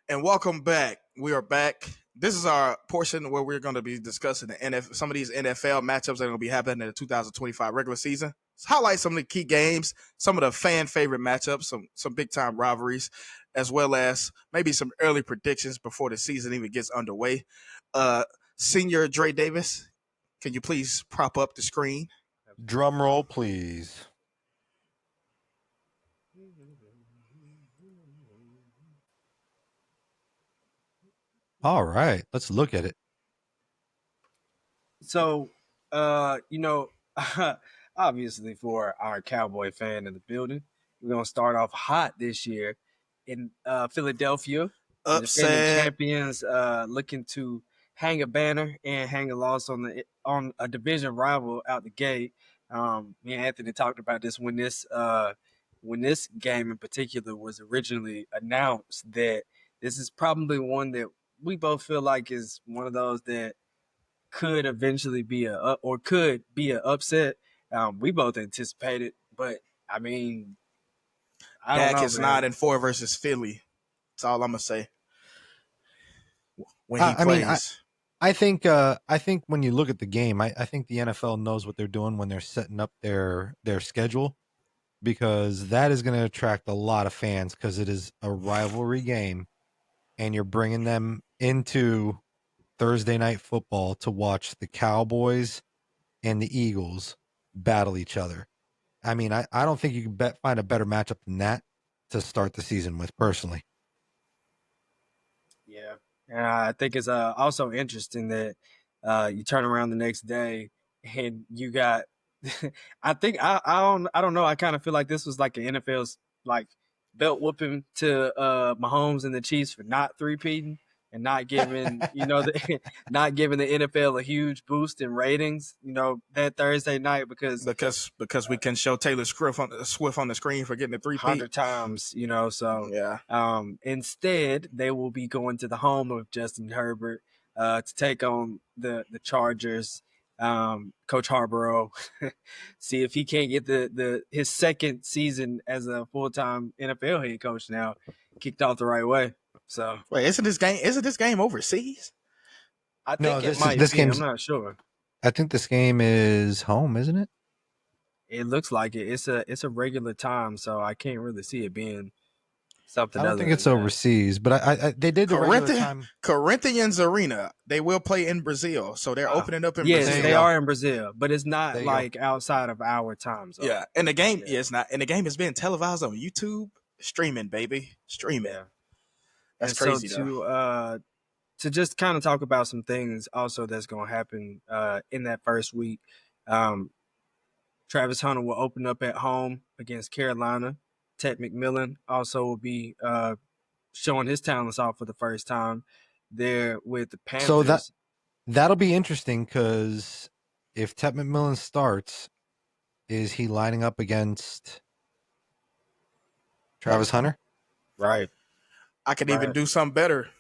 And welcome back. We are back. This is our portion where we're going to be discussing some of these NFL matchups that are going to be happening in the 2025 regular season. Let's highlight some of the key games, some of the fan favorite matchups, some big time rivalries, as well as maybe some early predictions before the season even gets underway. Uh, Senior Dre Davis, can you please prop up the screen? Drum roll, please. All right, let's look at it. So, uh, you know, obviously for our Cowboy fan in the building, we're gonna start off hot this year in Philadelphia. The defending Upset. champions looking to hang a banner and hang a loss on a division rival out the gate. Me and Anthony talked about this when this game in particular was originally announced, that this is probably one that we both feel like is one of those that could eventually be a upset. We both anticipated, but I mean, I don't Dak know, is man. 9-4 versus Philly. That's all I'm gonna say. When he I mean, plays. I think when you look at the game, I think the NFL knows what they're doing when they're setting up their schedule, because that is going to attract a lot of fans because it is a rivalry game, and you're bringing them into Thursday night football to watch the Cowboys and the Eagles battle each other. I mean, I don't think you can find a better matchup than that to start the season with, personally. Yeah, I think it's also interesting that you turn around the next day and you got. I don't know. I kind of feel like this was like the NFL's like belt whooping to Mahomes and the Chiefs for not three-peating and not giving not giving the NFL a huge boost in ratings. That Thursday night because because we can show Taylor Swift on the screen for getting a 3-peat. 100 times. So Yeah. instead they will be going to the home of Justin Herbert to take on the Chargers. Coach Harborough, see if he can't get the his second season as a full-time NFL head coach now kicked off the right way. So Wait, isn't this game overseas? I No, think it this is might this be. I'm game's. not sure. I think this game is home, isn't it? It looks like it. It's a regular time, so I can't really see it being I something don't other think it's than that. overseas, but I they did the regular time. Corinthians Arena. They will play in Brazil, so they're opening up in Yes, There you they Brazil. go. are in Brazil, but it's not There you go. like outside of our time zone. Yeah, and the game, Yeah. yeah, it's not. And the game is being televised on YouTube, streaming, baby, streaming. Yeah. That's And so crazy though. to just kind of talk about some things also that's going to happen in that first week. Um, Travis Hunter will open up at home against Carolina. Ted McMillan also will be showing his talents off for the first time there with the So Panthers. that'll be interesting, because if Ted McMillan starts, is he lining up against Travis Hunter? Right. I could even Right. do something better.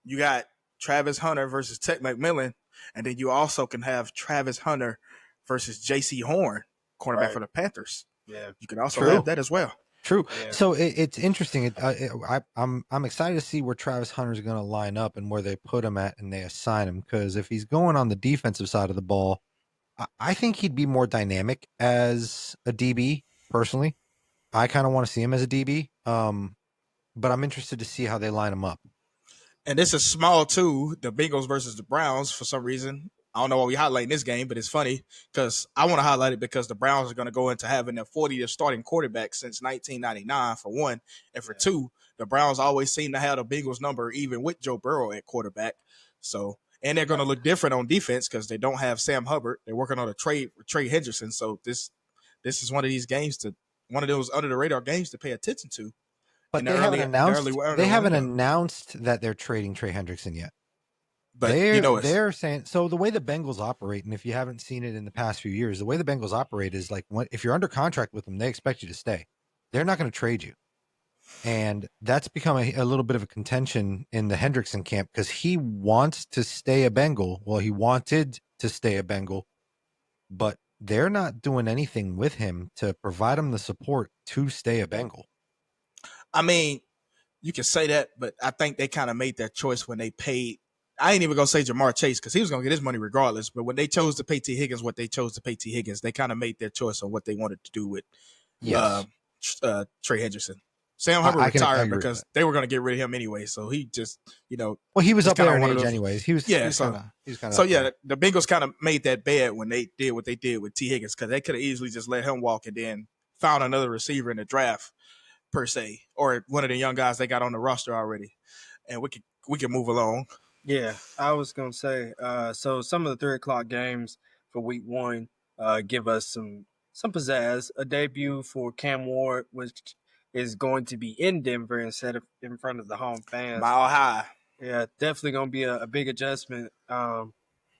You got Travis Hunter versus Tech McMillan, and then you also can have Travis Hunter versus J.C. Horn, cornerback Right. for the Panthers. Yeah. You can also True. have that as well. True. Yeah. So it's interesting. I'm excited to see where Travis Hunter's going to line up and where they put him at and they assign him, because if he's going on the defensive side of the ball, I think he'd be more dynamic as a DB. Personally, I kind of want to see him as a DB. But I'm interested to see how they line him up. And this is small too. The Bengals versus the Browns. For some reason, I don't know why we highlighting this game, but it's funny because I want to highlight it because the Browns are going to go into having their 40th starting quarterback since 1999 for one, and for two, the Browns always seem to have the Bengals number even with Joe Burrow at quarterback. So, and they're going to look different on defense because they don't have Sam Hubbard. They're working on a trade with Trey Henderson. So this is one of these games to one of those under the radar games to pay attention to. But In they the haven't early, announced. the early They haven't window. announced that they're trading Trey Hendrickson yet. But you know, it's They're saying, so the way the Bengals operate, and if you haven't seen it in the past few years, the way the Bengals operate is like, if you're under contract with them, they expect you to stay. They're not going to trade you. And that's become a little bit of a contention in the Hendrickson camp, because he wants to stay a Bengal. Well, he wanted to stay a Bengal, but they're not doing anything with him to provide him the support to stay a Bengal. I mean, You can say that, but I think they kind of made that choice when they paid. I ain't even gonna say Jamar Chase because he was gonna get his money regardless. But when they chose to pay T Higgins, what they chose to pay T Higgins, they kind of made their choice on what they wanted to do with Yes, Trey Hendrickson. Sam I, Hubbard I can I retired agree with because that. they were gonna get rid of him anyway. So he just, Well, he was just up there kinda in one of age those. anyways. He was Yeah, so kind of so up yeah, there. the Bengals kind of made that bad when they did what they did with T Higgins because they could have easily just let him walk and then found another receiver in the draft per se, or one of the young guys they got on the roster already, and we can move along. Yeah, I was gonna say. So some of the 3 o'clock games for Week 1 give us some pizzazz. A debut for Cam Ward, which is going to be in Denver instead of in front of the home fans. Mile high. Yeah, definitely gonna be a big adjustment.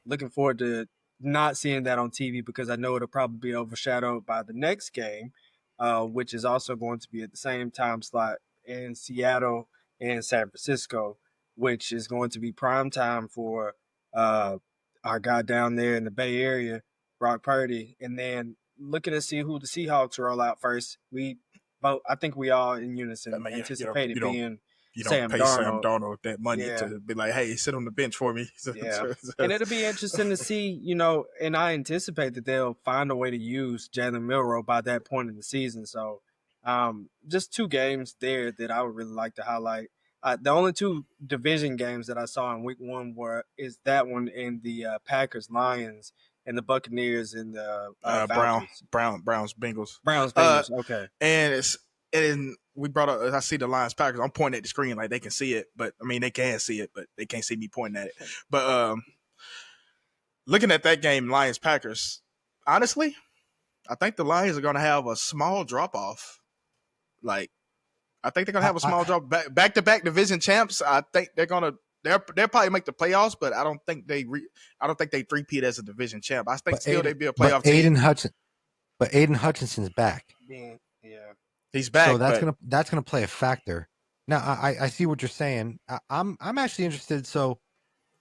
Looking forward to not seeing that on TV because I know it'll probably be overshadowed by the next game, which is also going to be at the same time slot in Seattle and San Francisco, which is going to be prime time for uh, our guy down there in the Bay Area, Brock Purdy. And then looking to see who the Seahawks roll out first. I think we all in I unison mean, anticipate it being you don't Sam pay Sam Darnold. Darnold that money Yeah, to be like, hey, sit on the bench for me. yeah. And it'll be interesting to see, and I anticipate that they'll find a way to use Jalen Milroe by that point in the season. So, just 2 games there that I would really like to highlight. The only 2 division games that I saw in Week 1 is that one in the Packers Lions and the Buccaneers and the Falcons. Browns, Bengals. Browns Uh, Bengals. Okay. and we brought up. I see the Lions Packers. I'm pointing at the screen like they can see it, but I mean they can see it, but they can't see me pointing at it. But looking at that game, Lions Packers. Honestly, I think the Lions are going to have a small drop off. Like I think they're going to I, have a small I, drop back to back division champs. I think they're going to. They'll probably make the playoffs, but I don't think I don't think they three-peat as a division champ. I think but still they'd be a but playoff team. Aiden Hutchinson's back. Yeah. He's So back, but that's gonna play a factor. Now I see what you're saying. I'm actually interested. So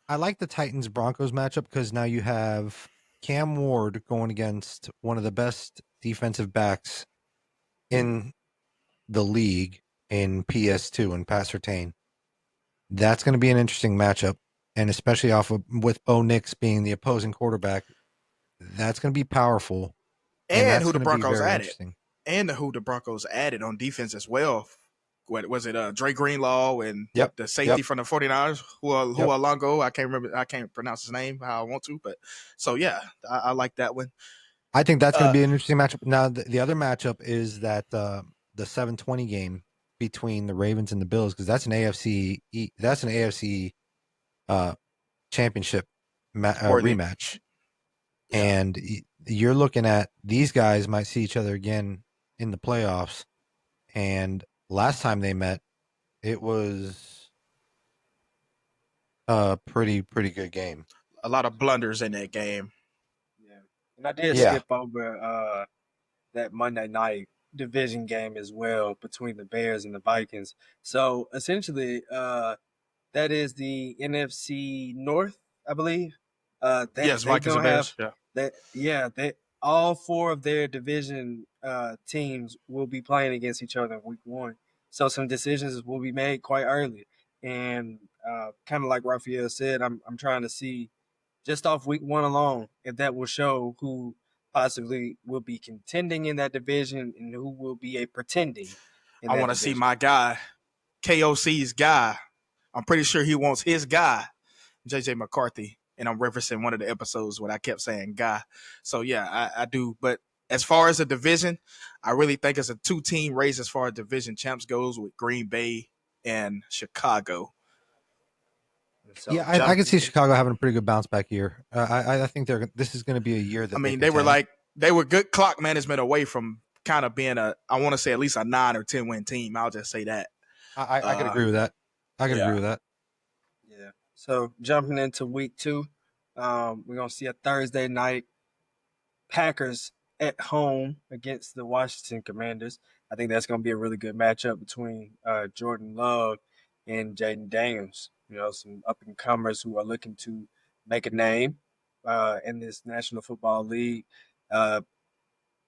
I like the Titans Broncos matchup because now you have Cam Ward going against one of the best defensive backs in the league in PS2 and pass retain. That's going to be an interesting matchup, and especially with Bo Nix being the opposing quarterback, that's going to be powerful, and and that's who the going to be Broncos very added, interesting. and who the Broncos added on defense as well. What was it? Dre Greenlaw and Yep. the safety from the 49ers, who Yep. Longo. I can't remember. I can't pronounce his name how I want to, but so yeah, I like that one. I think that's going to be an interesting matchup. Now, the other matchup is that the 7:20 game between the Ravens and the Bills because that's an AFC uh, championship Worthy. rematch, Yeah. and you're looking at these guys might see each other again in the playoffs. And last time they met, it was a pretty good game. A lot of blunders in that game. Yeah. And I did Yeah. skip over that Monday night division game as well between the Bears and the Vikings. So essentially, that is the NFC North, I believe. Yes, They're Vikings and gonna have Bears. Yeah. that. Yeah, they all 4 of their division teams will be playing against each other in Week 1. So some decisions will be made quite early, and kind of like Raphael said, I'm trying to see just off Week 1 alone if that will show who possibly will be contending in that division and who will be a pretending in I that want to see division. my guy, KOC's guy. I'm pretty sure he wants his guy, JJ McCarthy. And I'm referencing one of the episodes when I kept saying guy. So yeah, I do. But as far as a division, I really think it's a 2-team race as far as division champs goes with Green Bay and Chicago. So Yeah, I can see Chicago having a pretty good bounce back year. I think this is going to be a year that I mean, they were good clock management away from kind of being I want to say at least a 9 or 10 win team. I'll just say that. I could agree with that. I could agree with that. Yeah. So jumping into Week 2, we're gonna see a Thursday night Packers at home against the Washington Commanders. I think that's gonna be a really good matchup between Jordan Love and Jaden Daniels. Some up and comers who are looking to make a name in this National Football League. Uh,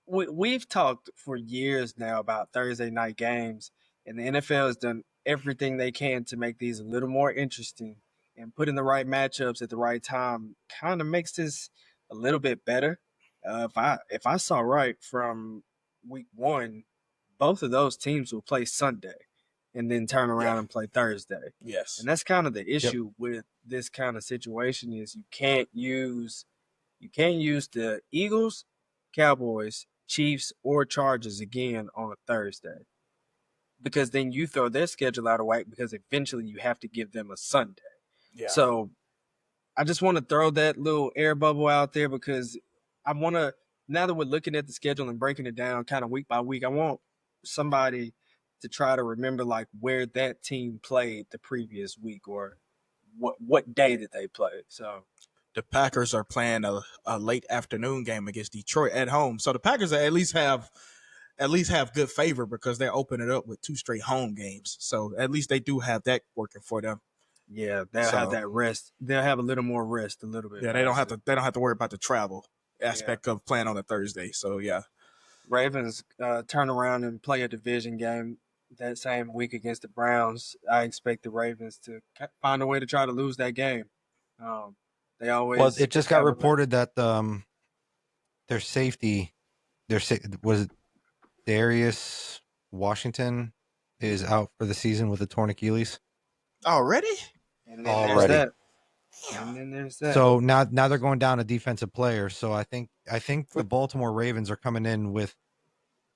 we've talked for years now about Thursday night games, and the NFL has done everything they can to make these a little more interesting and put in the right matchups at the right time kind of makes this a little bit better. If I saw right from week one, both of those teams will play Sunday and then turn around Yeah. and play Thursday. Yes. And that's kind of the issue with this kind of situation is you can't use the Eagles, Cowboys, Chiefs, or Chargers again on a Thursday. Because then you throw their schedule out of whack because eventually you have to give them a Sunday. Yeah. So I just want to throw that little air bubble out there because I want to, now that we're looking at the schedule and breaking it down kind of week by week, I want somebody to try to remember like where that team played the previous week or what day did they play. So the Packers are playing a late afternoon game against Detroit at home. So the Packers at least have good favor because they're opening it up with 2 straight home games. So at least they do have that working for them. yeah, they'll have that rest. They'll have a little more rest, a little bit. Yeah, they don't have to worry about the travel aspect of playing on a Thursday. So yeah. Ravens turn around and play a division game that same week against the Browns. I expect the Ravens to find a way to try to lose that game. They always. Well, it just got reported that their safety, was it Darius Washington, is out for the season with a torn Achilles. Already? And then there's Already. that. And then there's that. So now they're going down a defensive player. So I think the Baltimore Ravens are coming in with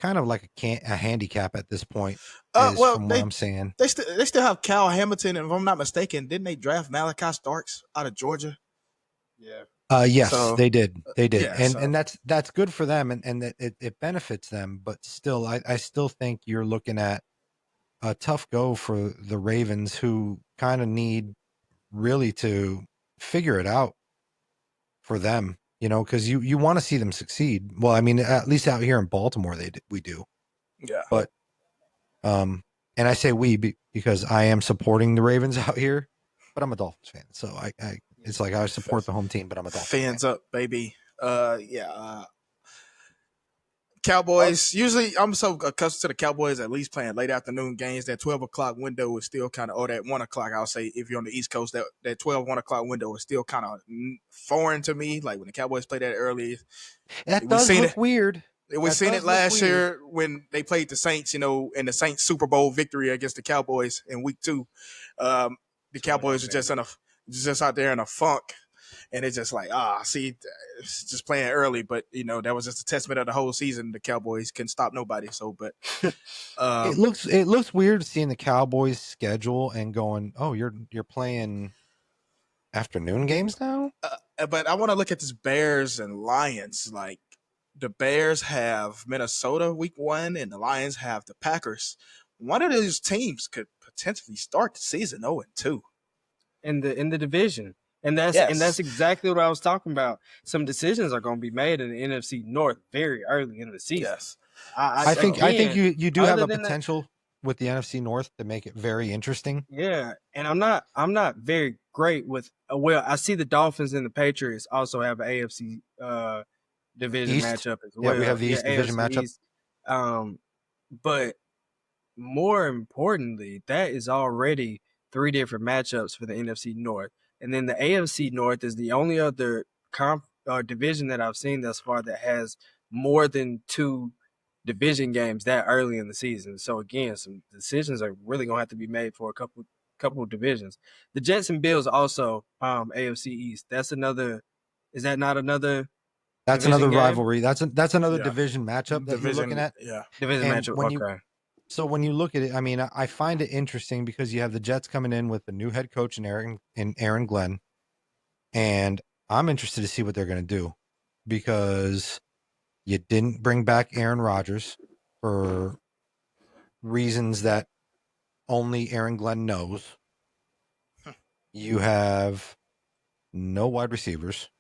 kind of like a handicap at this point. From what I'm saying, they still have Cal Hamilton, and if I'm not mistaken, didn't they draft Malachi Starks out of Georgia? Yeah. Yes, So- they did. Yeah, and that's good for them, and it benefits them. But still, I still think you're looking at a tough go for the Ravens, who kind of need really to figure it out for them, because you want to see them succeed. Well, I mean, at least out here in Baltimore, we do. Yeah. But, and I say we because I am supporting the Ravens out here, but I'm a Dolphins fan, so it's like I support the home team, but I'm a Dolphins Fans fan. up, baby. Cowboys. Usually, I'm so accustomed to the Cowboys at least playing late afternoon games. That 12 o'clock window is still kind of, or that 1 o'clock. I'll say if you're on the East Coast, that 12, 1 o'clock window is still kind of foreign to me. Like when the Cowboys play that early, That does look weird. we seen it last year when they played the Saints, in the Saints Super Bowl victory against the Cowboys in week 2. The Cowboys are just out there in a funk. And it's just like, it's just playing early. But, that was just a testament of the whole season. The Cowboys couldn't stop nobody. So, but it looks weird seeing the Cowboys schedule and going, oh, you're playing afternoon games now? But I want to look at this Bears and Lions. Like, the Bears have Minnesota week 1 and the Lions have the Packers. One of those teams could potentially start the season 0-2. In the division. And that's exactly what I was talking about. Some decisions are going to be made in the NFC North very early in the season. Yes. I think you do have a potential with the NFC North to make it very interesting. Yeah, and I'm not very great with I see the Dolphins and the Patriots also have an AFC division East? matchup as well. Yeah, we have the East division AFC matchup. East. But more importantly, that is already 3 different matchups for the NFC North. And then the AFC North is the only other division that I've seen thus far that has more than 2 division games that early in the season. So again, some decisions are really gonna have to be made for a couple of divisions. The Jets and Bills also AFC East. That's another. Is that not another? That's another rivalry. That's another Yeah. division matchup that you're looking at. Yeah. Division And matchup. when Okay. So when you look at it, I mean, I find it interesting because you have the Jets coming in with the new head coach in Aaron Glenn, and I'm interested to see what they're going to do because you didn't bring back Aaron Rodgers for reasons that only Aaron Glenn knows. You have no wide receivers,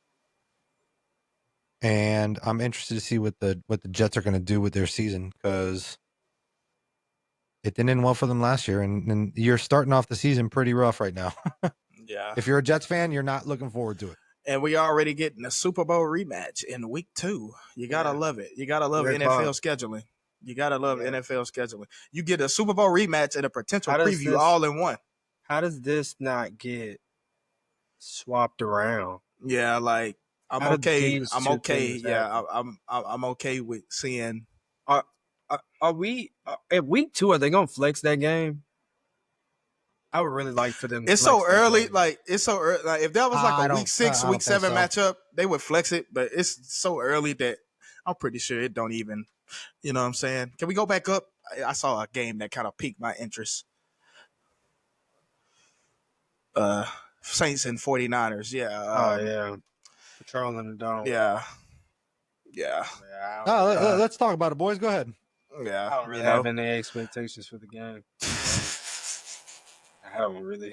and I'm interested to see what the Jets are going to do with their season because it didn't end well for them last year, and you're starting off the season pretty rough right now. Yeah. If you're a Jets fan, you're not looking forward to it. And we already getting a Super Bowl rematch in week 2. You gotta love it. You gotta love Great NFL call. scheduling. You gotta love Yeah. NFL scheduling. You get a Super Bowl rematch and a potential How does preview this- all in one. How does this not get swapped around? Yeah, like I'm How did okay. these I'm two okay. things Yeah, happen? I'm okay with seeing. Are we at week 2? Are they gonna flex that game? I would really like for them to It's flex so that early. game. Like it's so early. Like if that was like I a don't- week 6, I week don't think 7 so. matchup, they would flex it. But it's so early that I'm pretty sure it don't even. You know what I'm saying? Can we go back up? I saw a game that kind of piqued my interest. Saints and 49ers. Yeah. Oh yeah, patrolling the dome. Yeah. Yeah. Yeah, Let's talk about it, boys. Go ahead. Yeah. I don't really you know. have any expectations for the game. I don't really.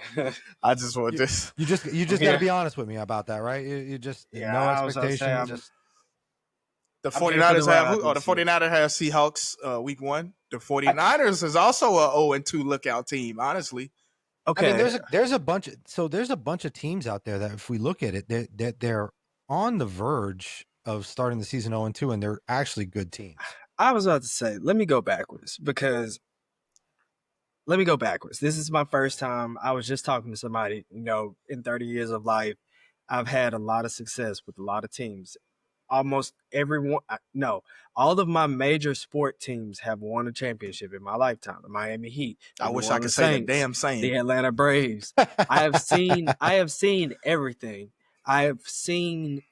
I just want this. You just Yeah. got to be honest with me about that, right? You just Yeah, no I was gonna say, expectations. I'm- Just The I'm here for the 49ers ride have this the year. 49ers have Seahawks week 1. The 49ers is also a 0-2 lookout team, honestly. Okay, I mean, there's a bunch. There's a bunch of teams out there that, if we look at it, they're on the verge of starting the season 0-2, and they're actually good teams. I was about to say, let me go backwards. This is my first time. I was just talking to somebody, in 30 years of life, I've had a lot of success with a lot of teams. Almost everyone, no, all of my major sport teams have won a championship in my lifetime. The Miami Heat. I the wish New I could Orleans say the Saints, damn same. the Atlanta Braves. I have seen everything. I have seen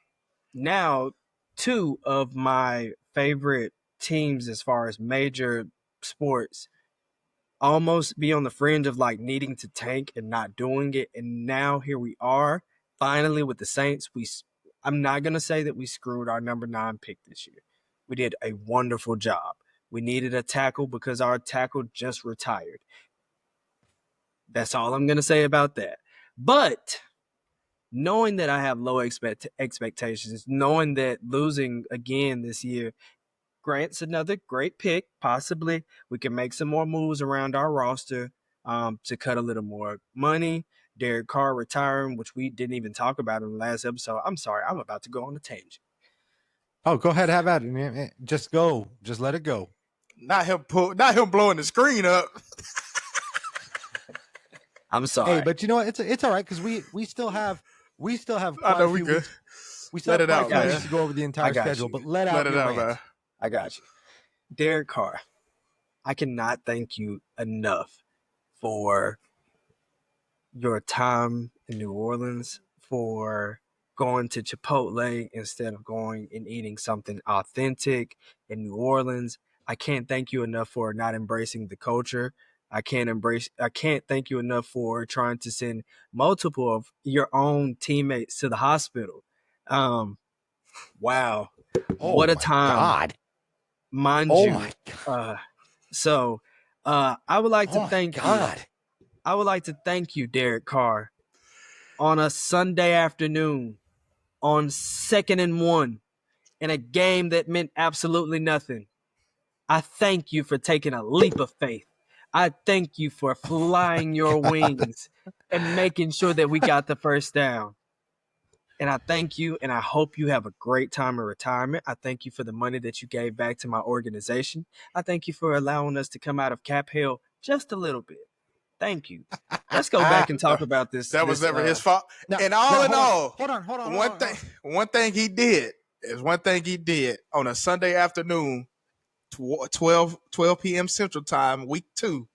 now 2 of my favorite teams as far as major sports almost be on the fringe of like needing to tank and not doing it. And now here we are finally with the Saints. I'm not going to say that we screwed our number 9 pick this year. We did a wonderful job. We needed a tackle because our tackle just retired. That's all I'm going to say about that. But knowing that I have low expectations, knowing that losing again this year, Grant's another great pick. Possibly we can make some more moves around our roster to cut a little more money. Derek Carr retiring, which we didn't even talk about in the last episode. I'm sorry, I'm about to go on a tangent. Oh, go ahead, have at it. Just go. Just let it go. Not him blowing the screen up. I'm sorry. Hey, but you know what? It's all right because we still have I quite know a we few good. weeks. We still Let have it quite a out, few man. weeks to go over the entire got schedule. you. But let out Let it your out, rant. man. I got you. Derek Carr, I cannot thank you enough for your time in New Orleans, for going to Chipotle instead of going and eating something authentic in New Orleans. I can't thank you enough for not embracing the culture. I can't thank you enough for trying to send multiple of your own teammates to the hospital. Wow. What a my time. God. Mind Oh you. my God. I would like to Oh my thank God. you. I would like to thank you, Derek Carr, on a Sunday afternoon on 2nd and 1 in a game that meant absolutely nothing. I thank you for taking a leap of faith. I thank you for flying your God. wings and making sure that we got the first down. And I thank you, and I hope you have a great time in retirement. I thank you for the money that you gave back to my organization. I thank you for allowing us to come out of Cap Hill just a little bit. Thank you. Let's go back and talk about this. That was this, never his fault. No, And no, all in hold on. all, Hold on. Hold one on. thing he did on a Sunday afternoon, 12 p.m. Central Time, week 2.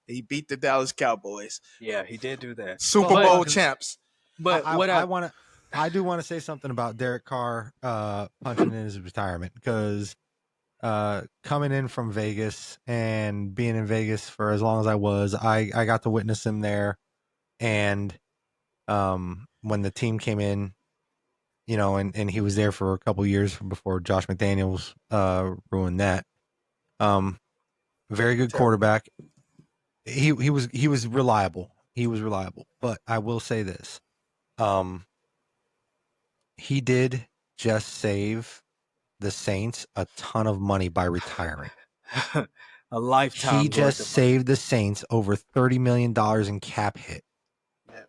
He beat the Dallas Cowboys, Yeah, he did do that. Super But- Bowl champs. But what I do want to say something about Derek Carr punching in his retirement because coming in from Vegas and being in Vegas for as long as I was, I got to witness him there. And when the team came in, and he was there for a couple years before Josh McDaniels ruined that. Very good quarterback. He was reliable. He was reliable. But I will say this. He did just save the Saints a ton of money by retiring. a lifetime. He just saved the Saints over $30 million in cap hit Yeah.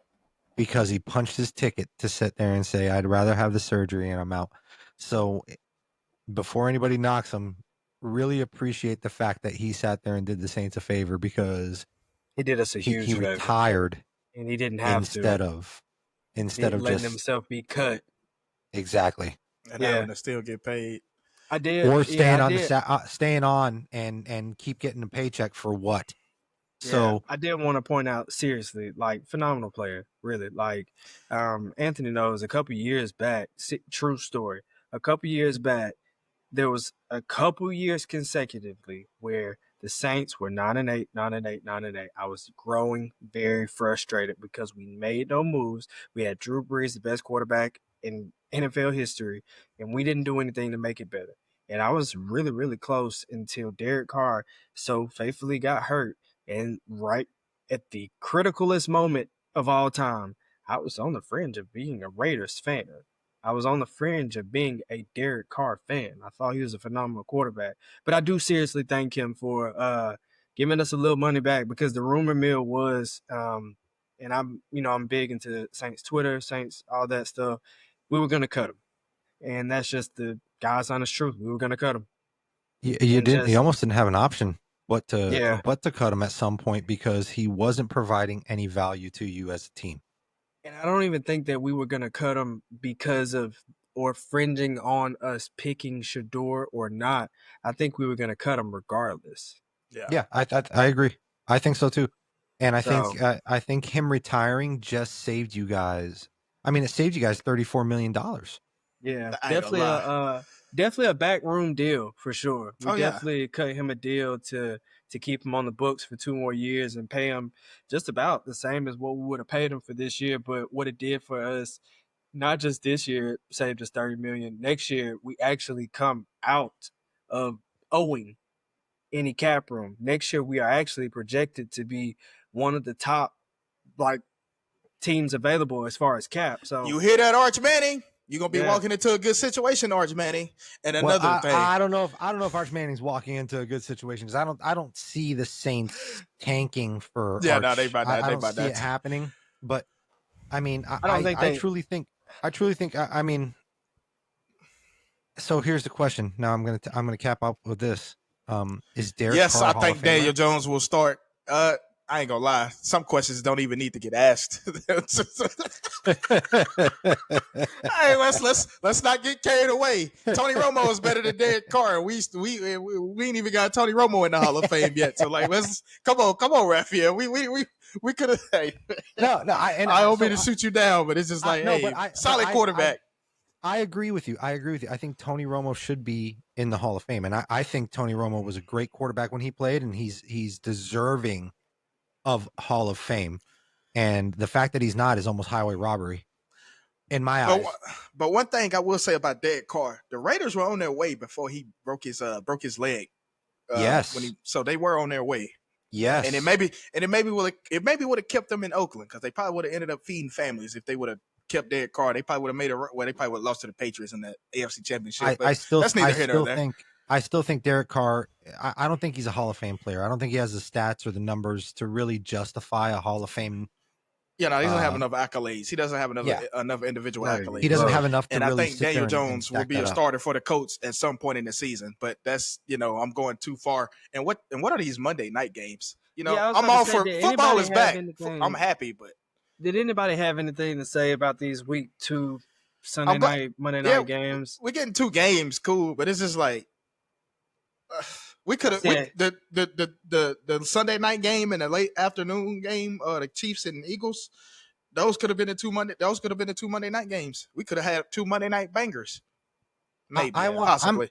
because he punched his ticket to sit there and say, I'd rather have the surgery and I'm out. So before anybody knocks him, really appreciate the fact that he sat there and did the Saints a favor because He did us a huge he favor, retired and he didn't have instead to. of He letting just himself be cut. exactly and Yeah. having to still get paid. I did. or staying yeah, I on did. staying on and keep getting a paycheck for what? So I did want to point out seriously, like phenomenal player, really. Like Anthony knows a couple years back, true story. A couple years back, there was a couple years consecutively where the Saints were 9-8, 9-8, 9-8. I was growing very frustrated because we made no moves. We had Drew Brees, the best quarterback in NFL history, and we didn't do anything to make it better. And I was really, really close until Derek Carr so faithfully got hurt. And right at the criticalest moment of all time, I was on the fringe of being a Raiders fan. I was on the fringe of being a Derek Carr fan. I thought he was a phenomenal quarterback. But I do seriously thank him for giving us a little money back because the rumor mill was, and I'm big into Saints Twitter, Saints, all that stuff. We were going to cut him. And that's just the God's honest truth. We were going to cut him. you almost didn't have an option but to cut him at some point because he wasn't providing any value to you as a team. And I don't even think that we were going to cut him because of or fringing on us picking Shador or not. I think we were going to cut him regardless. Yeah, I agree. I think so too. And I think him retiring just saved you guys. I mean, it saved you guys $34 million. Yeah, definitely a backroom deal for sure. We definitely cut him a deal to keep him on the books for 2 more years and pay him just about the same as what we would have paid him for this year. But what it did for us, not just this year, saved us $30 million. Next year, we actually come out of owing any cap room. Next year, we are actually projected to be one of the top teams available as far as cap. So you hear that, Arch Manning? You're gonna be walking into a good situation, Arch Manning. And another thing, I don't know if Arch Manning's walking into a good situation because I don't see the Saints tanking for Arch. No, they about that. I don't see it happening. But I mean, I truly think. I mean, so here's the question. Now I'm gonna cap up with this. Is Derek? Yes, Carr I think Daniel Jones will start. I ain't gonna lie. Some questions don't even need to get asked. Hey, let's not get carried away. Tony Romo is better than Derek Carr. We ain't even got Tony Romo in the Hall of Fame yet. So let's come on, Raphael. We could have. Hey. No. I don't mean to shoot you down, but it's just solid quarterback. I agree with you. I think Tony Romo should be in the Hall of Fame, and I think Tony Romo was a great quarterback when he played, and he's deserving of Hall of Fame. And the fact that he's not is almost highway robbery in my eyes. But one thing I will say about Derek Carr, the Raiders were on their way before he broke his leg. Yes. So they were on their way. Yes. And it maybe would have kept them in Oakland because they probably would have ended up feeding families if they would have kept Derek Carr. They probably would have made they probably would have lost to the Patriots in the AFC Championship. I still think Derek Carr, I don't think he's a Hall of Fame player. I don't think he has the stats or the numbers to really justify a Hall of Fame. Yeah, no, he doesn't have enough accolades. He doesn't have enough individual accolades. He doesn't have enough to and really I think Daniel Jones will be a starter for the Colts at some point in the season. But that's, I'm going too far. And what are these Monday night games? I'm all for football is back. I'm happy, but did anybody have anything to say about these week 2 Monday night games? We're getting 2 games, cool, but it's just like we could have the Sunday night game and the late afternoon game, the Chiefs and Eagles. Those could have been the 2 Monday night games. We could have had 2 Monday night bangers. Maybe possibly.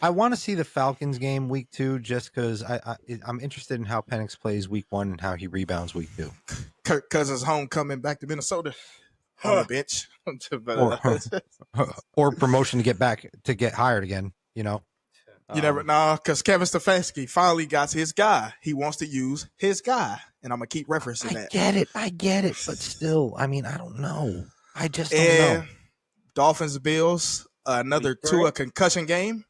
I want to see the Falcons game week 2 just because I'm interested in how Penix plays week 1 and how he rebounds week 2. Kirk Cousins homecoming back to Minnesota on the bench, or promotion to get hired again. You never know, because Kevin Stefanski finally got his guy. He wants to use his guy, and I'm gonna keep referencing that. I get it, but still, I mean, I don't know. I just don't know. Dolphins Bills, another Tua concussion game.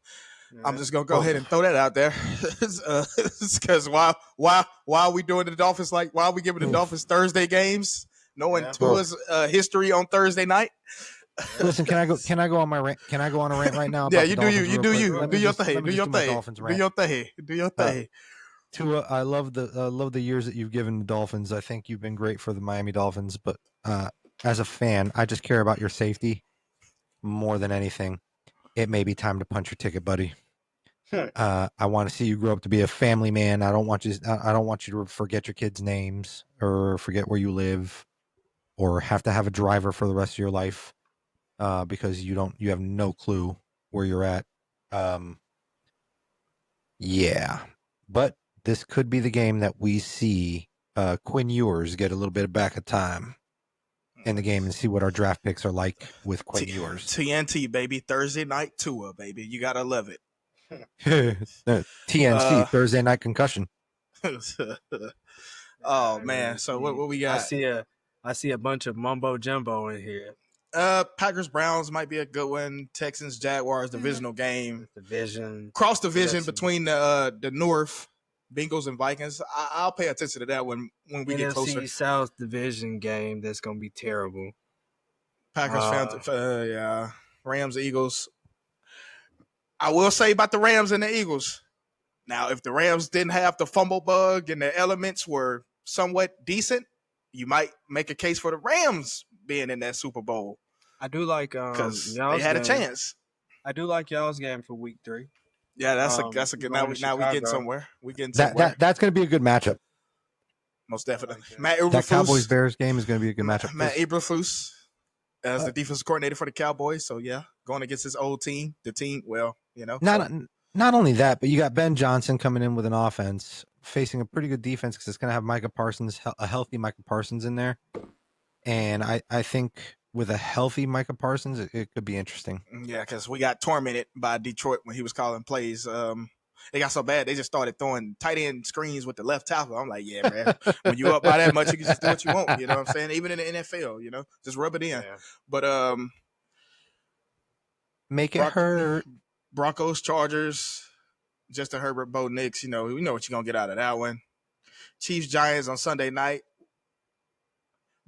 I'm just gonna go ahead and throw that out there, because why are we doing the Dolphins why are we giving the Dolphins Thursday games, knowing Tua's history on Thursday night? Listen, can I go? Can I go on my rant? Can I go on a rant right now? Yeah, About the you do you. Dolphins You real do quick? you. Let Do me your just thing. let me Do just your do my thing. Dolphins Do rant. your thing. Do your Uh, thing. Tua, I love the years that you've given the Dolphins. I think you've been great for the Miami Dolphins, but as a fan, I just care about your safety more than anything. It may be time to punch your ticket, buddy. I want to see you grow up to be a family man. I don't want you. I don't want you to forget your kids' names or forget where you live, or have to have a driver for the rest of your life because you have no clue where you're at. Yeah, but this could be the game that we see Quinn Ewers get a little bit back of time in the game and see what our draft picks are like with Quinn Ewers. TNT baby, Thursday night Tua baby. You gotta love it. TNC Thursday night concussion. Oh man, so what we got? I see a bunch of mumbo jumbo in here. Packers Browns might be a good one. Texans Jaguars divisional game. Division. Cross division between the North Bengals and Vikings. I'll pay attention to that when we get closer. NFC South division game that's gonna be terrible. Packers yeah. Rams Eagles. I will say about the Rams and the Eagles. Now, if the Rams didn't have the fumble bug and the elements were somewhat decent, you might make a case for the Rams being in that Super Bowl. I do like because they had a chance. I do like y'all's game for week 3. Yeah, that's a good. Now we getting somewhere. We getting somewhere. That's going to be a good matchup. Most definitely. That Cowboys Bears game is going to be a good matchup. Matt Eberflus as the defensive coordinator for the Cowboys. So yeah, going against his old team. The team, well, Not only that, but you got Ben Johnson coming in with an offense facing a pretty good defense because it's going to have Micah Parsons, a healthy Micah Parsons in there. And I think with a healthy Micah Parsons, it could be interesting. Yeah, because we got tormented by Detroit when he was calling plays. It got so bad, they just started throwing tight end screens with the left tackle. I'm like, yeah, man, when you up by that much, you can just do what you want. You know what I'm saying? Even in the NFL, just rub it in. Yeah. But make it hurt. Broncos, Chargers, Justin Herbert, Bo Nix. We know what you're gonna get out of that one. Chiefs, Giants on Sunday night.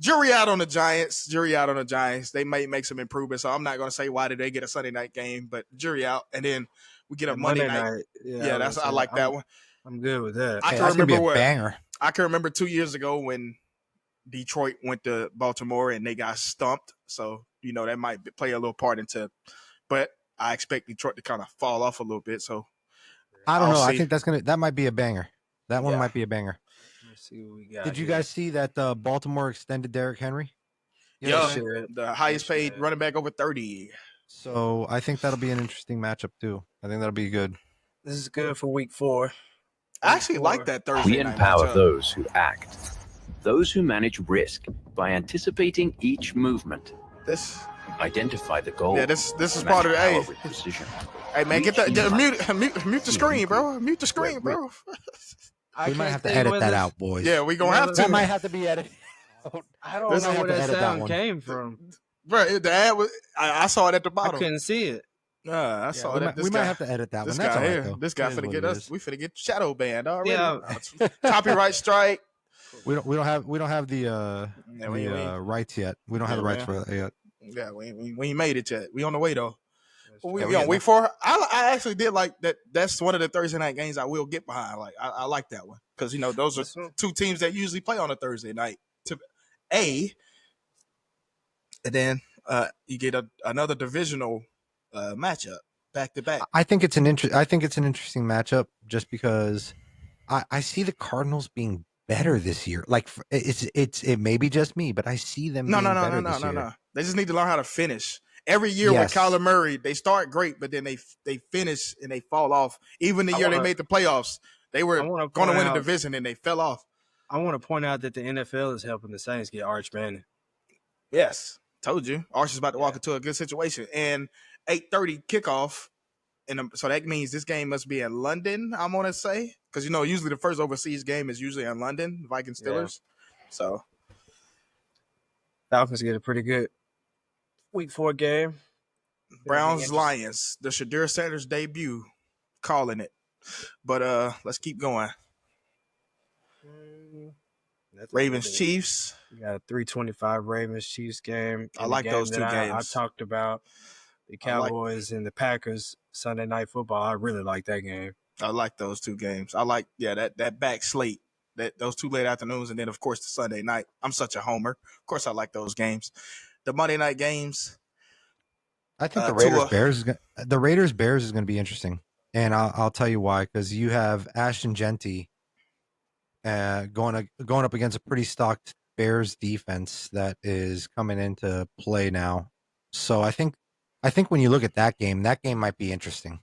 Jury out on the Giants. They might make some improvements. So I'm not gonna say why did they get a Sunday night game, but jury out, and then we get a Monday night. Yeah, I like that one. I'm good with that. I can remember banger. I can remember 2 years ago when Detroit went to Baltimore and they got stumped. So that might play a little part into, but I expect Detroit to kind of fall off a little bit. So I don't know. I think that might be a banger. That one might be a banger. Let's see what we got. Did you guys see that Baltimore extended Derrick Henry? Yeah, the highest paid running back over 30. So I think that'll be an interesting matchup too. I think that'll be good. This is good for week 4. I actually like that Thursday night. We empower those who act, those who manage risk by anticipating each movement. Identify the goal. Yeah, this is part of the precision. Hey man, get that mute the screen, bro. Mute the screen, bro. We might have to edit that out, boys. Yeah, we gonna have to. That might have to be edited. I don't know where that sound came from. Bro, the ad was. I saw it at the bottom. I couldn't see it. I saw that. We might have to edit that one. That's all right, though. This guy finna get us. We finna get shadow banned already. Yeah. Copyright strike. We don't have the rights yet. We don't have the rights for that yet. Yeah, we ain't made it yet. We on the way though. We on week 4. I actually did like that. That's one of the Thursday night games I will get behind. Like I like that one because those are two teams that usually play on a Thursday night. And then you get another divisional matchup back to back. I think it's an interesting matchup just because I see the Cardinals being better this year. Like it may be just me, but I see them. No. They just need to learn how to finish. Every year with Kyler Murray, they start great, but then they finish and they fall off. Even the year they made the playoffs, they were going to win a division and they fell off. I want to point out that the NFL is helping the Saints get Arch Manning. Yes, told you. Arch is about to walk into a good situation. And 8:30 kickoff, so that means this game must be in London, I'm going to say. Because, usually the first overseas game is usually in London, Vikings Steelers. Yeah. So Falcons get a pretty good week 4 game. Browns Lions, the Shadur Sanders debut, calling it. But let's keep going. Ravens Chiefs. We got a 325 Ravens Chiefs game. I like those two games. I talked about the Cowboys and the Packers Sunday Night Football. I really like that game. I like those two games. I like that back slate. Those 2 late afternoons, and then of course the Sunday night. I'm such a homer. Of course I like those games. The Monday night games. I think the Raiders Bears is going to be interesting, and I'll tell you why. Because you have Ashton Genty going up against a pretty stocked Bears defense that is coming into play now. So I think when you look at that game might be interesting.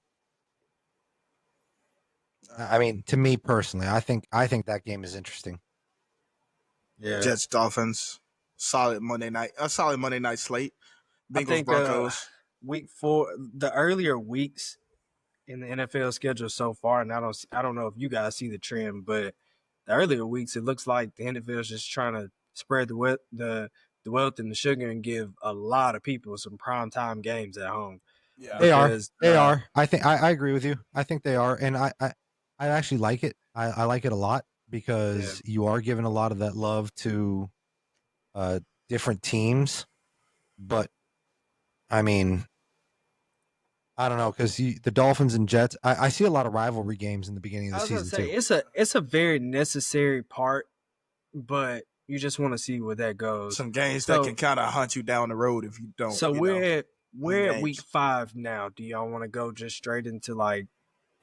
I mean, to me personally, I think that game is interesting. Yeah. Jets Dolphins, solid Monday night slate. Bengals Broncos. Week 4, the earlier weeks in the NFL schedule so far, and I don't know if you guys see the trend, but the earlier weeks, it looks like the NFL is just trying to spread the wealth and the sugar and give a lot of people some primetime games at home. Yeah, they are. I think I agree with you. I think they are, and I actually like it. I like it a lot because you are giving a lot of that love to different teams, but I mean, I don't know, because the Dolphins and Jets, I see a lot of rivalry games in the beginning of the season too. It's a very necessary part, but you just want to see where that goes. Some games that can kind of hunt you down the road if you don't. So we're at week 5 now. Do y'all want to go just straight into like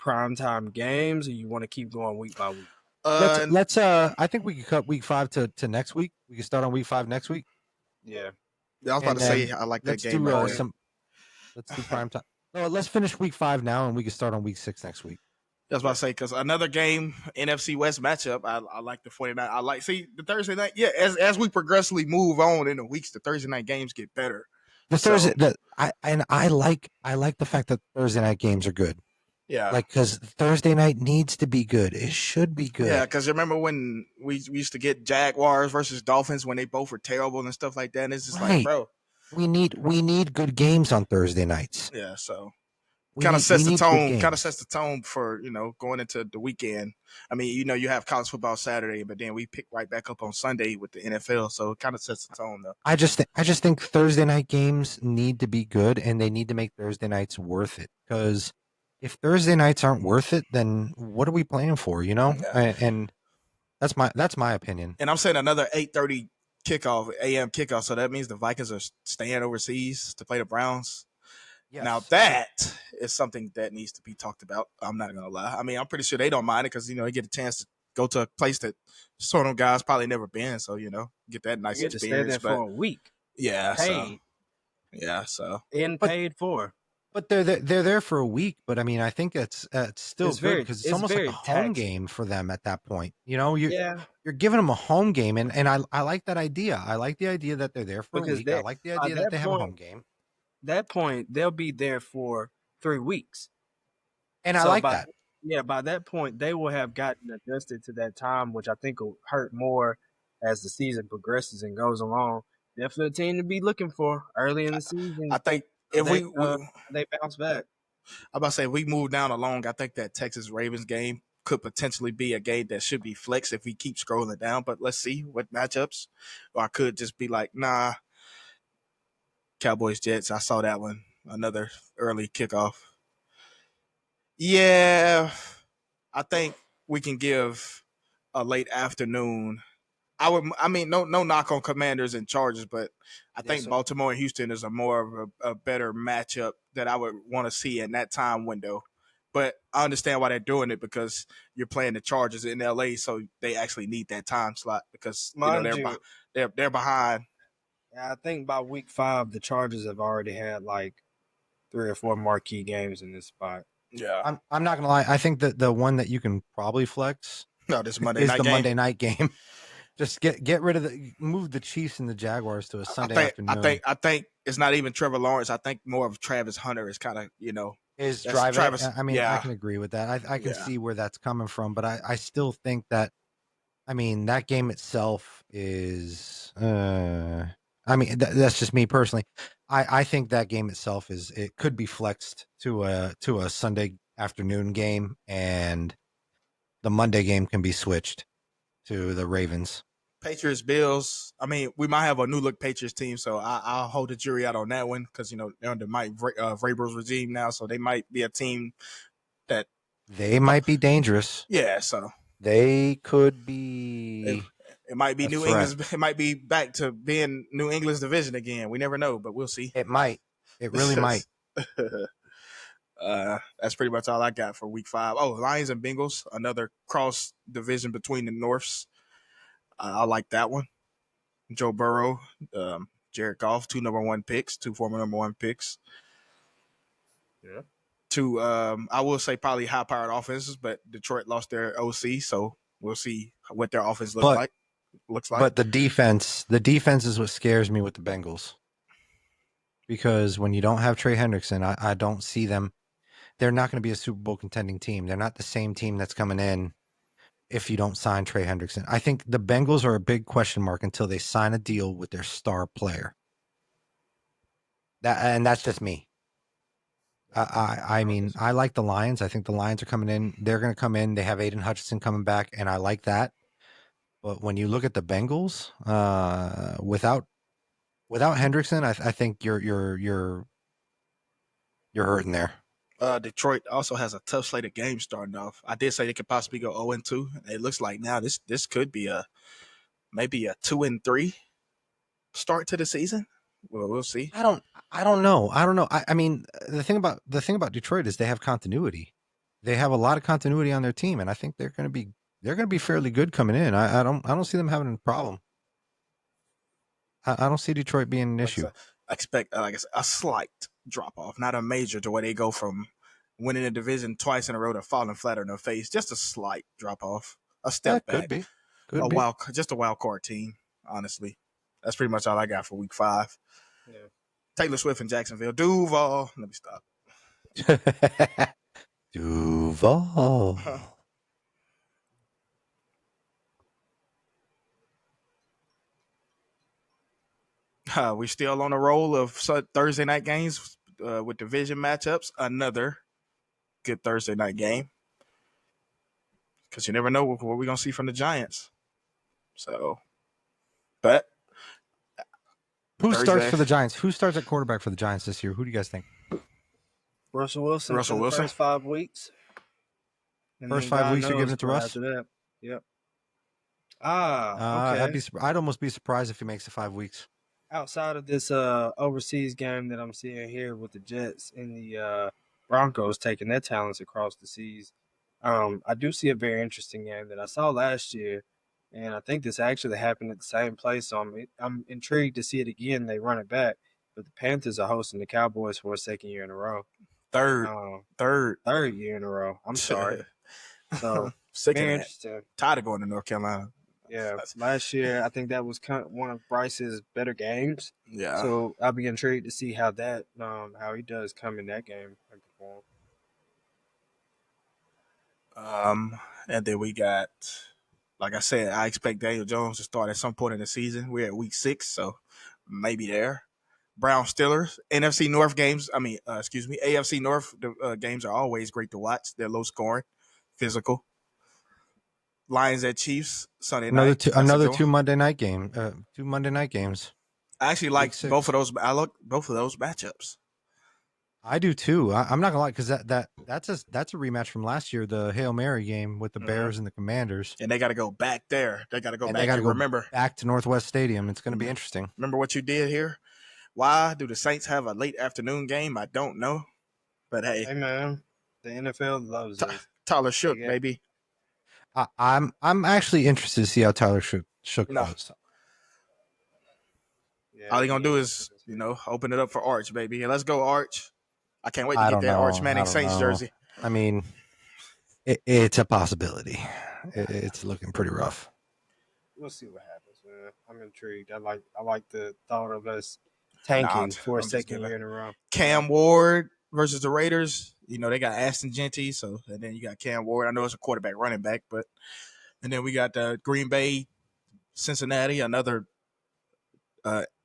primetime games, or you want to keep going week by week? Let's I think we could cut week 5 to next week. We can start on week 5 next week. Yeah. I was about to say I like that game. Let's do primetime. No, let's finish week 5 now, and we can start on week 6 next week. That's what I say, because another game, NFC West matchup, I like the 49. The Thursday night. Yeah, as we progressively move on in the weeks, the Thursday night games get better. I like the fact that Thursday night games are good. Yeah, like, because Thursday night needs to be good. It should be good. Yeah, because remember when we used to get Jaguars versus Dolphins when they both were terrible and stuff like that. And it's just like, bro, we need good games on Thursday nights. Yeah, so kind of sets the tone. Kind of sets the tone for going into the weekend. I mean, you have college football Saturday, but then we pick right back up on Sunday with the NFL. So it kind of sets the tone, though. I just think Thursday night games need to be good, and they need to make Thursday nights worth it. Because if Thursday nights aren't worth it, then what are we playing for? Yeah. And that's my opinion. And I'm saying another 8:30 a.m. kickoff. So that means the Vikings are staying overseas to play the Browns. Yes. Now that is something that needs to be talked about. I'm not gonna lie. I mean, I'm pretty sure they don't mind it because they get a chance to go to a place that some of them guys probably never been. So get that nice experience. To stay there for a week. Yeah, paid. Paid for. But they're there for a week. But I mean, I think it's still good because it's almost like a home game for them at that point. You're giving them a home game, and I like that idea. I like the idea that they're there for a week. I like the idea that they have a home game. That point, they'll be there for 3 weeks. And I like that. Yeah, by that point, they will have gotten adjusted to that time, which I think will hurt more as the season progresses and goes along. Definitely a team to be looking for early in the season. I think if they bounce back. I'm about to say, if we move down along, I think that Texas Ravens game could potentially be a game that should be flexed if we keep scrolling down. But let's see what matchups. Or I could just be like, nah. Cowboys Jets, I saw that one. Another early kickoff. Yeah, I think we can give a late afternoon. I mean, no knock on Commanders and Chargers, but I think Baltimore and Houston is a more of a better matchup that I would want to see in that time window. But I understand why they're doing it because you're playing the Chargers in LA, so they actually need that time slot because they're behind. I think by week 5, the Chargers have already had like 3 or 4 marquee games in this spot. Yeah, I'm not gonna lie. I think that the one that you can probably flex this Monday is night the game. Monday night game. Just get rid of move the Chiefs and the Jaguars to a Sunday afternoon. I think it's not even Trevor Lawrence. I think more of Travis Hunter is kind of is driving. Travis, I mean, I can agree with that. I can see where that's coming from, but I still think that. I mean, that game itself is. I mean, that's just me personally. I think that game itself it could be flexed to a Sunday afternoon game, and the Monday game can be switched to the Ravens. Patriots, Bills. I mean, we might have a new look Patriots team, so I'll hold the jury out on that one because they're under Mike Vrabel's regime now, so they might be a team that They might be dangerous. Yeah, so They could be. it might be a New threat. England's. It might be back to being New England's division again. We never know, but we'll see. It might. It really might. That's pretty much all I got for week 5. Oh, Lions and Bengals, another cross division between the Norths. I like that one. Joe Burrow, Jared Goff, 2 number 1 picks, 2 former number 1 picks. Yeah. 2, I will say probably high-powered offenses, but Detroit lost their OC, so we'll see what their offense looks like. But the defense is what scares me with the Bengals. Because when you don't have Trey Hendrickson, I don't see them. They're not going to be a Super Bowl contending team. They're not the same team that's coming in if you don't sign Trey Hendrickson. I think the Bengals are a big question mark until they sign a deal with their star player. That's just me. I mean, I like the Lions. I think the Lions are coming in. They're going to come in. They have Aiden Hutchinson coming back, and I like that. But when you look at the Bengals, without Hendrickson, I think you're hurting there. Detroit also has a tough slate of games starting off. I did say they could possibly go 0-2. It looks like now this could be maybe a 2-3 start to the season. Well, we'll see. I don't know. I mean, the thing about Detroit is they have continuity. They have a lot of continuity on their team, and I think they're going to be fairly good coming in. I don't see them having a problem. I don't see Detroit being an issue. I expect, like I said, a slight drop off, not a major, to where they go from winning a division twice in a row to falling flat on their face. Just a slight drop off, a step back. Could be. Just a wild card team. Honestly, that's pretty much all I got for week 5. Yeah. Taylor Swift in Jacksonville. Duval. Let me stop. Duval. We're still on a roll of Thursday night games with division matchups. Another good Thursday night game. Because you never know what we're going to see from the Giants. So, but. Who starts for the Giants? Who starts at quarterback for the Giants this year? Who do you guys think? Russell Wilson. First 5 weeks. First 5 weeks, you're giving it to Russ? After that. Yep. Okay. I'd almost be surprised if he makes it 5 weeks. Outside of this overseas game that I'm seeing here with the Jets and the Broncos taking their talents across the seas, I do see a very interesting game that I saw last year, and I think this actually happened at the same place. So I'm intrigued to see it again. They run it back, but the Panthers are hosting the Cowboys for a second year in a row. Third year in a row. I'm sorry. So sick very of interesting. Tired of going to North Carolina. Yeah, last year I think that was kind of one of Bryce's better games. Yeah. So I'll be intrigued to see how he does come in that game and perform. And then we got, like I said, I expect Daniel Jones to start at some point in the season. We're at week 6, so maybe there. Brown Steelers, NFC North games. AFC North games are always great to watch. They're low scoring, physical. Lions at Chiefs Sunday night. Another 2 Monday night game. 2 Monday night games. I actually like both of those. I like both of those matchups. I do too. I'm not gonna lie, because that's a rematch from last year, the Hail Mary game with the Bears and the Commanders. And they got to go back there. They got to go back. Remember, back to Northwest Stadium. It's going to be interesting. Remember what you did here? Why do the Saints have a late afternoon game? I don't know, but hey, man, the NFL loves it. Tyler Shook, baby. I'm actually interested to see how Tyler Shook goes. Yeah, all he gonna do is open it up for Arch, baby. And let's go, Arch. I can't wait to get that Arch Manning Saints jersey. I mean, it's a possibility. It's looking pretty rough. We'll see what happens, man. I'm intrigued. I like the thought of us tanking for a second year in a row. Cam Ward versus the Raiders. They got Ashton Genty, and then you got Cam Ward. I know it's a quarterback running back, and then we got Green Bay, Cincinnati, another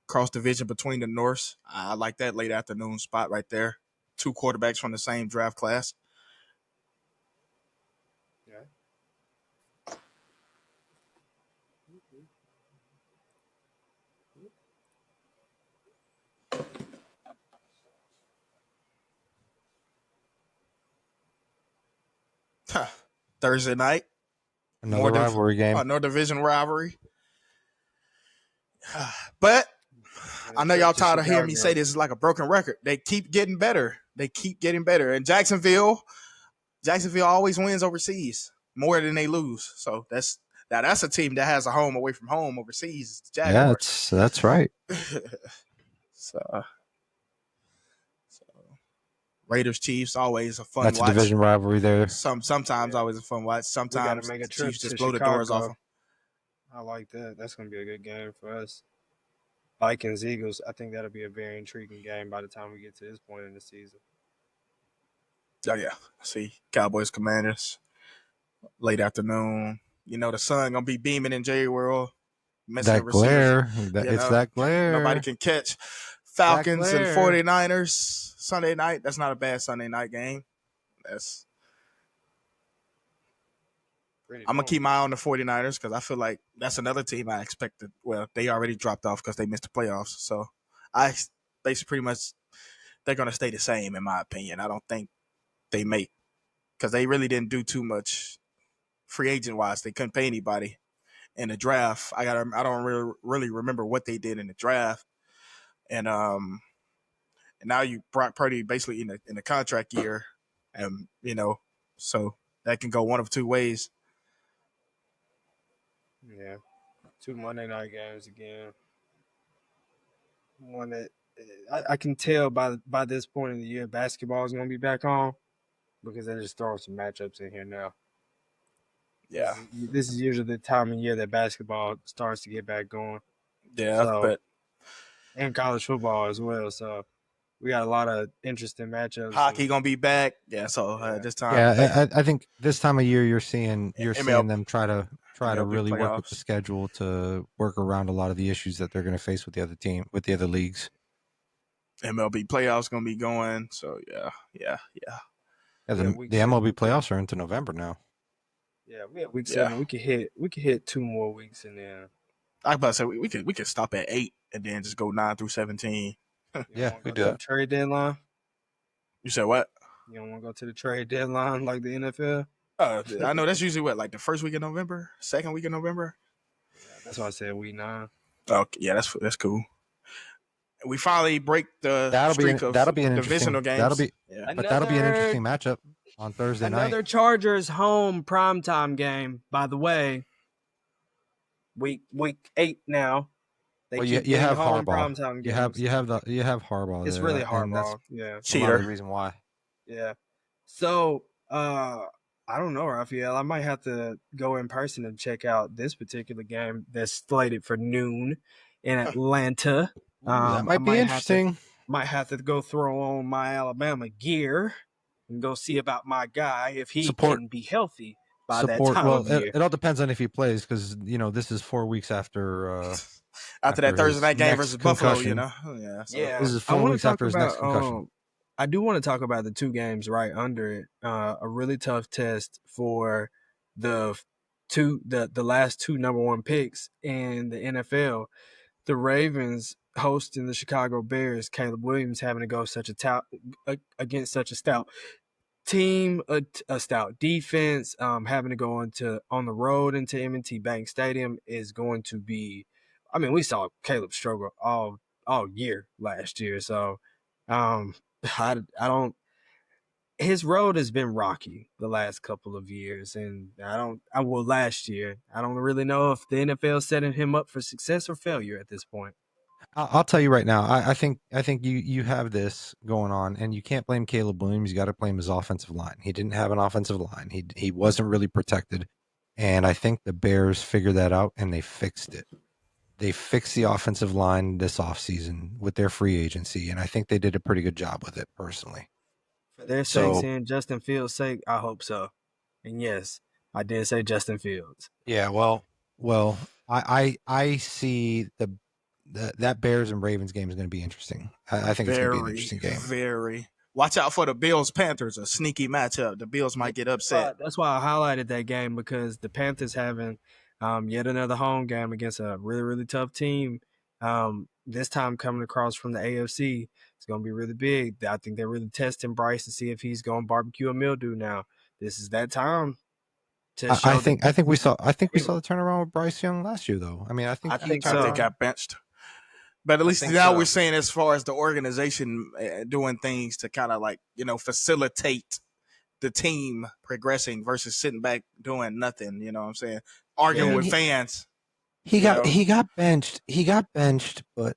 cross division between the Norths. I like that late afternoon spot right there. 2 quarterbacks from the same draft class. Yeah. Thursday night. Another rivalry game. Another division rivalry. But I know y'all tired of hearing me say this is like a broken record. They keep getting better. And Jacksonville always wins overseas more than they lose. So that's a team that has a home away from home overseas. The Jaguars. Yeah, that's right. so Raiders Chiefs always a fun That's watch. A division rivalry there. Sometimes always a fun watch. Sometimes make a trip Chiefs just to blow Chicago. the doors off them. I like that. That's going to be a good game for us. Vikings Eagles. I think that'll be a very intriguing game by the time we get to this point in the season. Oh yeah, see Cowboys Commanders late afternoon. You know the sun gonna be beaming in J World. That glare. That glare. Nobody can catch Falcons and 49ers Sunday night. That's not a bad Sunday night game. I'm going to keep my eye on the 49ers because I feel like that's another team I expected. Well, they already dropped off because they missed the playoffs. So they're going to stay the same in my opinion. I don't think they make, because they really didn't do too much free agent wise. They couldn't pay anybody in the draft. I don't really remember what they did in the draft. And now Brock Purdy basically in the contract year, and so that can go one of two ways. Yeah, 2 Monday night games again. One that I can tell by this point in the year, basketball is going to be back on because they're just throwing some matchups in here now. Yeah, this is usually the time of year that basketball starts to get back going. Yeah, and college football as well. So we got a lot of interesting matchups. Hockey gonna be back. Yeah, so this time. Yeah, I think this time of year you're seeing them try to really work with the schedule to work around a lot of the issues that they're going to face with the other leagues. MLB playoffs gonna be going. So yeah. The MLB playoffs are into November now. Yeah, we have week 7. We could hit 2 more weeks and then. I was about to say we could stop at 8 and then just go 9 through 17. Yeah, we do that. Trade deadline. You said what? You don't want to go to the trade deadline like the NFL? I know that's usually like the first week of November, second week of November. Yeah, that's why I said week 9. Okay, yeah, that's cool. We finally break the streak of divisional games. That'll be an interesting matchup on Thursday night. Another Chargers home primetime game. By the way, week 8 now. You have Harbaugh. You have Harbaugh. It's really Harbaugh. Yeah, cheater. The reason why. Yeah. So I don't know, Raphael. I might have to go in person and check out this particular game that's slated for noon in Atlanta. That might be interesting. Might have to go throw on my Alabama gear and go see about my guy if he can be healthy by that time of year. It all depends on if he plays because this is 4 weeks after. After that Thursday night game versus Buffalo, Yeah. This is 4 weeks after his next concussion. I do want to talk about the 2 games right under it. A really tough test for the last 2 number 1 picks in the NFL. The Ravens hosting the Chicago Bears. Caleb Williams having to go against such a stout team, a stout defense. Having to go on the road into M&T Bank Stadium is going to be. I mean, we saw Caleb struggle all year last year, so I don't. His road has been rocky the last couple of years, and last year. I don't really know if the NFL is setting him up for success or failure at this point. I'll tell you right now. I think you have this going on, and you can't blame Caleb Williams. You got to blame his offensive line. He didn't have an offensive line. He wasn't really protected, and I think the Bears figured that out and they fixed it. They fixed the offensive line this offseason with their free agency, and I think they did a pretty good job with it personally. For their sakes and Justin Fields' sake, I hope so. And yes, I did say Justin Fields. Yeah, well, I see that Bears and Ravens game is going to be interesting. I think it's going to be an interesting game. Very. Watch out for the Bills-Panthers, a sneaky matchup. The Bills might get upset. That's why I highlighted that game, because the Panthers having yet another home game against a really, really tough team. This time coming across from the AFC, it's going to be really big. I think they're really testing Bryce to see if he's going barbecue or mildew now. This is that time. to show I think we saw the turnaround with Bryce Young last year, though. I mean, I think I he think so. they got benched. But at least think now so. we're saying as far as the organization doing things to kind of like, facilitate the team progressing versus sitting back doing nothing. You know what I'm saying? Arguing Yeah. with fans. he got benched. He got benched, but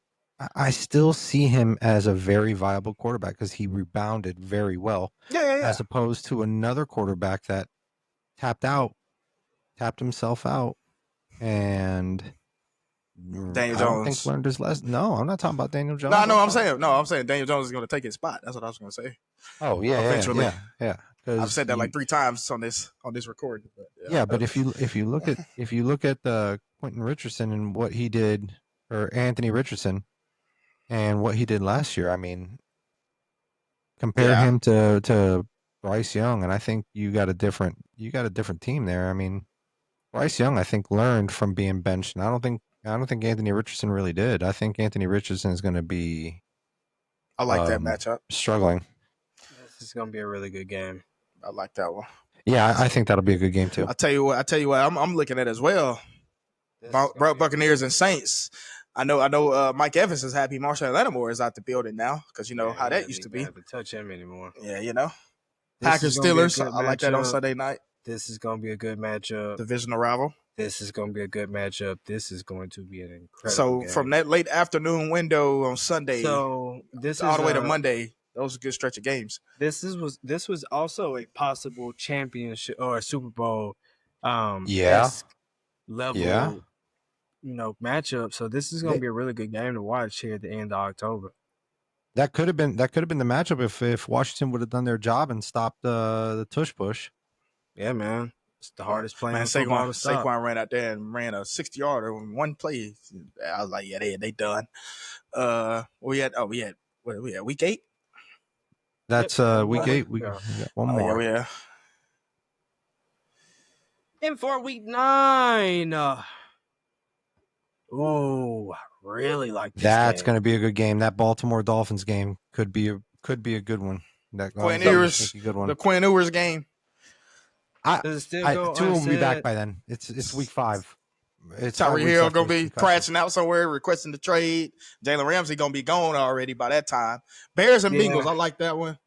I still see him as a very viable quarterback because he rebounded very well, Yeah. as opposed to another quarterback that tapped himself out, and Daniel I don't think Jones. learned his lesson. No, I'm not talking about Daniel Jones. I'm saying Daniel Jones is going to take his spot. That's what I was going to say. Oh yeah, eventually. yeah. I've said that like 3 times on this recording. But, but if you look at Quentin Richardson and what he did, or Anthony Richardson, and what he did last year, I mean, compare him to Bryce Young, and I think you got a different team there. I mean, Bryce Young, I think, learned from being benched, and I don't think Anthony Richardson really did. I think Anthony Richardson is going to be I like that matchup. Struggling. This is gonna be a really good game. I like that one. Yeah, I think that'll be a good game too. I tell you what, I'm looking at as well. Buccaneers and Saints. I know. Mike Evans is happy. Marshawn Lattimore is out the building now because how that used to be. Have to touch him anymore. Yeah. Packers Steelers. I like that on Sunday night. This is gonna be a good matchup. Divisional rival. This is gonna be a good matchup. This is going to be an incredible. So game. from that late afternoon window on Sunday, this all the way to Monday, that was a good stretch of games. This was also a possible championship or a Super Bowl level matchup. So this is going to be a really good game to watch here at the end of October. That could have been the matchup if Washington would have done their job and stopped the tush push. Yeah, man. It's the hardest play. Man, Saquon ran out there and ran a 60-yarder in one play. I was like, yeah, they done. We had week 8. That's week 8. We got one more. Yeah. And for week 9. Really like this. That's going to be a good game. That Baltimore Dolphins game could be a good one. The Quinn Ewers game. Tua will be back by then. It's week 5. Tyreek Hill gonna be crashing out somewhere, requesting the trade. Jalen Ramsey gonna be gone already by that time. Bears and Bengals. I like that one.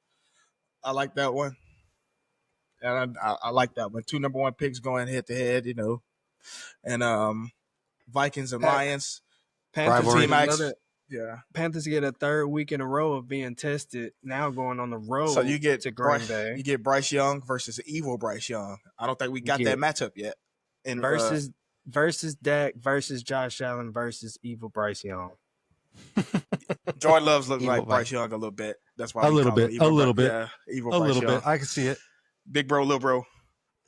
And I like that one. 2 number 1 picks going head to head. And Vikings and Lions. Panthers get a 3rd week in a row of being tested. Now going on the road. So you get to Green Bay. You get Bryce Young versus evil Bryce Young. I don't think we got that matchup yet. And versus Dak versus Josh Allen versus evil Bryce Young. Jordan Love's looking like Bryce Young a little bit. That's why a little bit. Yeah, evil Bryce Young. I can see it. Big bro, little bro.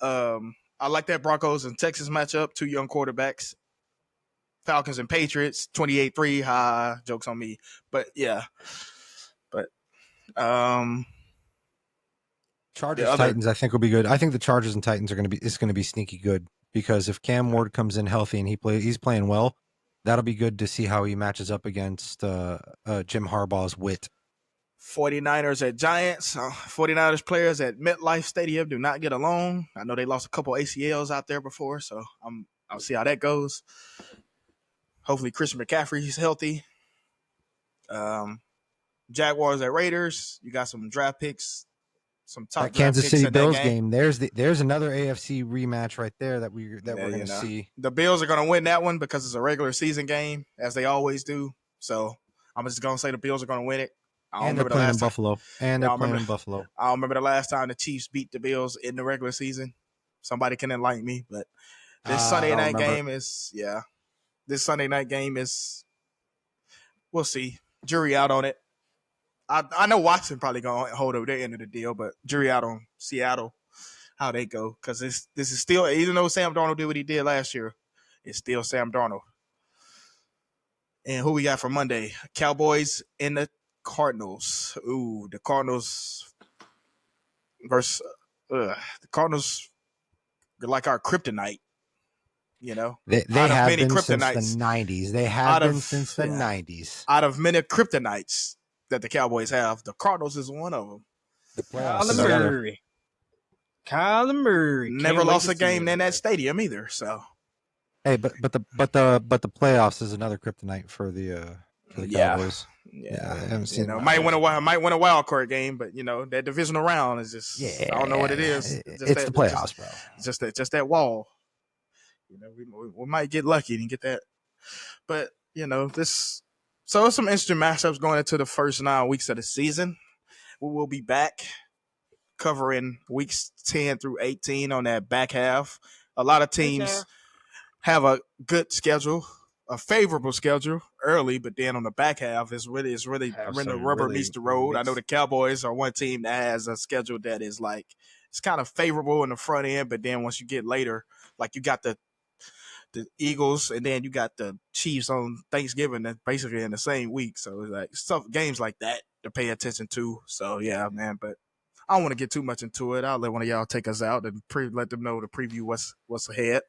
I like that Broncos and Texas matchup. 2 young quarterbacks. Falcons and Patriots, 28-3. Ha, jokes on me. But yeah. Chargers Titans I think will be good. I think the Chargers and Titans are going to be sneaky good because if Cam Ward comes in healthy and he's playing well, that'll be good to see how he matches up against Jim Harbaugh's wit. 49ers at Giants. 49ers players at MetLife Stadium do not get along. I know they lost a couple ACLs out there before, so I'll see how that goes. Hopefully Christian McCaffrey's healthy. Jaguars at Raiders. You got some draft picks, some top Kansas City Bills game. There's another AFC rematch right there that we're going to see. The Bills are going to win that one because it's a regular season game, as they always do. So I'm just going to say the Bills are going to win it. And they're playing in Buffalo. I don't remember the last time the Chiefs beat the Bills in the regular season. Somebody can enlighten me, but this Sunday night game is This Sunday night game is, we'll see. Jury out on it. I know Watson probably going to hold over their end of the deal, but jury out on Seattle, how they go. Because this is still, even though Sam Darnold did what he did last year, it's still Sam Darnold. And who we got for Monday? Cowboys and the Cardinals. Ooh, the Cardinals versus the Cardinals are like our kryptonite. They have been since the 90s. They have been since the 90s. Out of many kryptonites that the Cowboys have, the Cardinals is one of them. Kyler Murray never Can't wait lost to a see game him. in that stadium either. So Hey, but the playoffs is another kryptonite for the Cowboys. Yeah, I haven't seen might win a wild card game, but that divisional round is just I don't know what it is. It's the playoffs, bro. Just that wall. We might get lucky and get that, but this. So some interesting matchups going into the first 9 weeks of the season. We will be back covering weeks 10 through 18 on that back half. A lot of teams have a good schedule, a favorable schedule early, but then on the back half is really when the rubber meets the road. I know the Cowboys are one team that has a schedule that is like it's kind of favorable in the front end, but then once you get later, like you got the Eagles and then you got the Chiefs on Thanksgiving, that's basically in the same week. So it's like stuff games like that to pay attention to. So yeah, man, but I don't want to get too much into it. I'll let one of y'all take us out and let them know to preview what's ahead.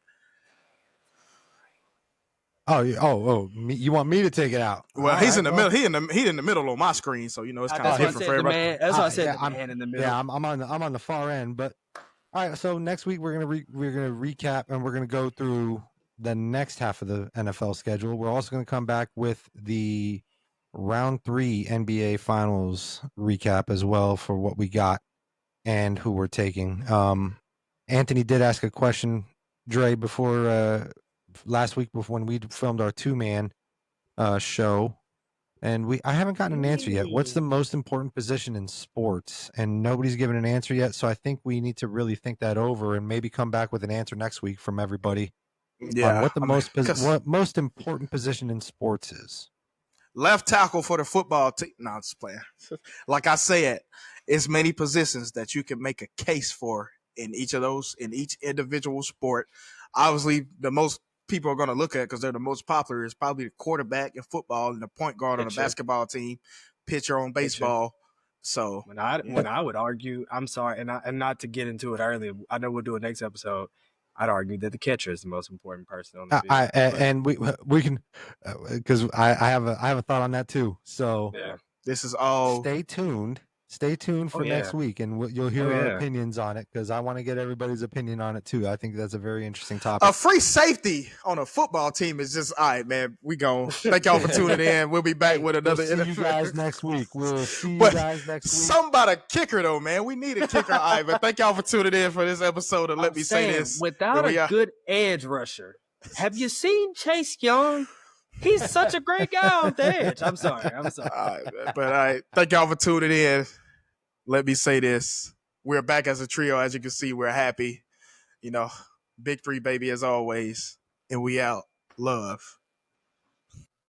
You want me to take it out? Well, he's in the middle. He in the middle on my screen, so it's kind of different for everybody. That's why I said the man in the middle. Yeah, I'm on the far end. But all right, so next week we're gonna recap and we're gonna go through the next half of the NFL schedule. We're also gonna come back with the round 3 NBA Finals recap as well for what we got and who we're taking. Anthony did ask a question, Dre, before. Last week when we filmed our 2-man show, and I haven't gotten an answer yet. What's the most important position in sports? And nobody's given an answer yet, so I think we need to really think that over and maybe come back with an answer next week from everybody. Yeah, what what most important position in sports is. Left tackle for the football team. No, I'm just playing. Like I said, it's many positions that you can make a case for in each individual sport. Obviously, the most people are going to look at because they're the most popular is probably the quarterback in football and the point guard on a basketball team, pitcher on baseball. So when I would argue, I'm sorry, and not to get into it earlier, I know we'll do it next episode. I'd argue that the catcher is the most important person on the field. And we can because I have a thought on that too. So this is all. Stay tuned for next week, and you'll hear our opinions on it because I want to get everybody's opinion on it too. I think that's a very interesting topic. A free safety on a football team is just all right, man. We gone. Thank y'all for tuning in. We'll be back with another. We'll see you guys next week. Somebody kicker though, man. We need a kicker. All right, but thank y'all for tuning in for this episode. And let me say this: without a good edge rusher, have you seen Chase Young? He's such a great guy on the edge. I'm sorry. All right, man. But all right, thank y'all for tuning in. Let me say this. We're back as a trio. As you can see, we're happy. Big 3, baby, as always. And we out. Love.